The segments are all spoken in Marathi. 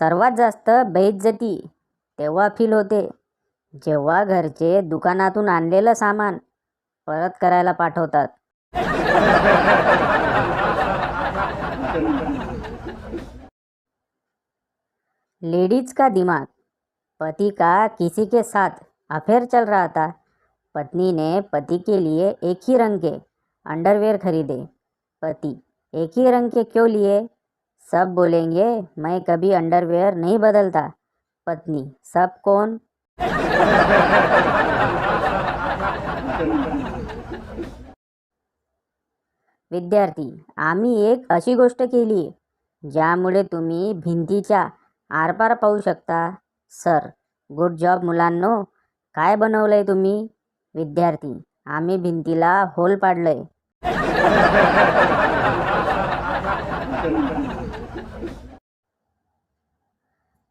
सर्वात जास्त बेइज्जती तेव्हा फील होते जेव्हा घरचे दुकानातून आणलेलं सामान परत करायला पाठवतात. लेडीज का दिमाग. पति का किसी के साथ अफेयर चल रहा था. पत्नी ने पति के लिए एक ही रंग के अंडरवेयर खरीदे. पति: एक ही रंग के क्यों लिए? सब बोलेंगे मैं कभी अंडरवेयर नहीं बदलता. पत्नी: सब कौन? विद्यार्थी: आम्ही एक अशी गोष्ट केली ज्यामुळे तुम्ही भिंतीच्या आरपार पाहू शकता. सर: गुड जॉब मुलांनो. काय बनवलंय तुम्ही? विद्यार्थी: आम्ही भिंतीला होल पाडलंय.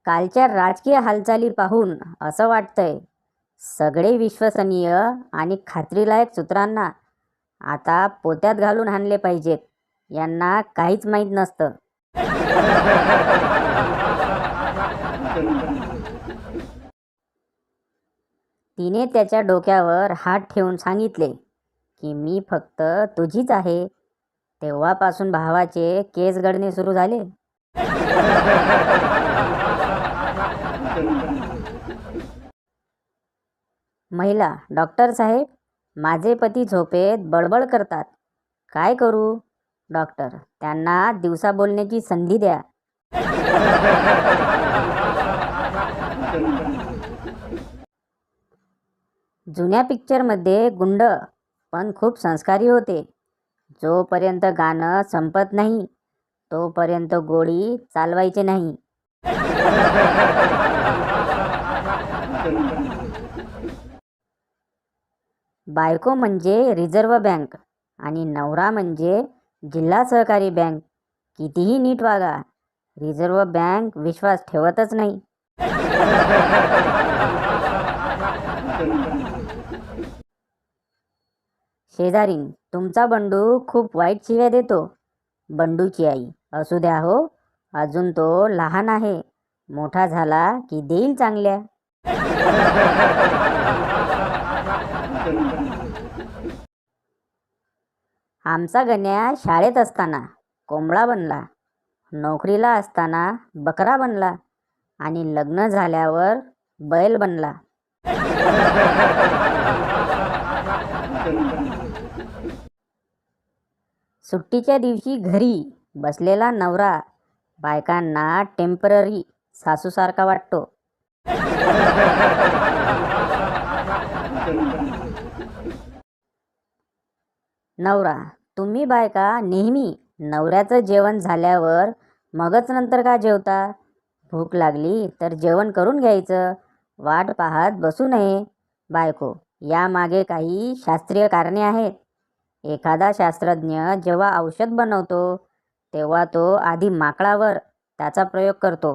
कालच्या राजकीय हालचाली पाहून असं वाटतंय सगळे विश्वसनीय आणि खात्रीलायक सूत्रांना आता पोत्यात घालून हाणले पाहिजेत. यांना काहीच माहीत नसतं. तिने त्याच्या डोक्यावर हात ठेवून सांगितले की मी फक्त तुझीच आहे. तेव्हापासून भावाचे केस गळणे सुरू झाले. महिला: डॉक्टर साहेब, माझे पती झोपेत बडबड करतात. काय करू? डॉक्टर: त्यांना दिवसा बोलण्याची संधी द्या. जुन्या पिक्चरमध्ये गुंड पण खूप संस्कारी होते. जोपर्यंत गाणं संपत नाही तोपर्यंत गोळी चालवायची नाही. बायको म्हणजे रिझर्व्ह बँक आणि नवरा म्हणजे जिल्हा सहकारी बँक. कितीही नीट वागा, रिझर्व्ह बँक विश्वास ठेवतच नाही. शेजारीन: तुमचा बंडू खूप वाईट शिव्या देतो. बंडूची आई: असू द्या हो, अजून तो लहान आहे. मोठा झाला की देईल चांगल्या. आमचा गण्या शाळेत असताना कोंबडा बनला, नोकरीला असताना बकरा बनला आणि लग्न झाल्यावर बैल बनला. सुट्टीच्या दिवशी घरी बसलेला नवरा बायकांना टेम्पररी सासूसारखा वाटतो. नवरा: तुम्ही बायका नेहमी नवऱ्याचं जेवण झाल्यावर मगच नंतर का जेवता? भूक लागली तर जेवण करून घ्यायचं, वाट पाहत बसू नये. बायको: यामागे काही शास्त्रीय कारणे आहेत. एखादा शास्त्रज्ञ जेव्हा औषध बनवतो तेव्हा तो आधी माकडावर त्याचा प्रयोग करतो.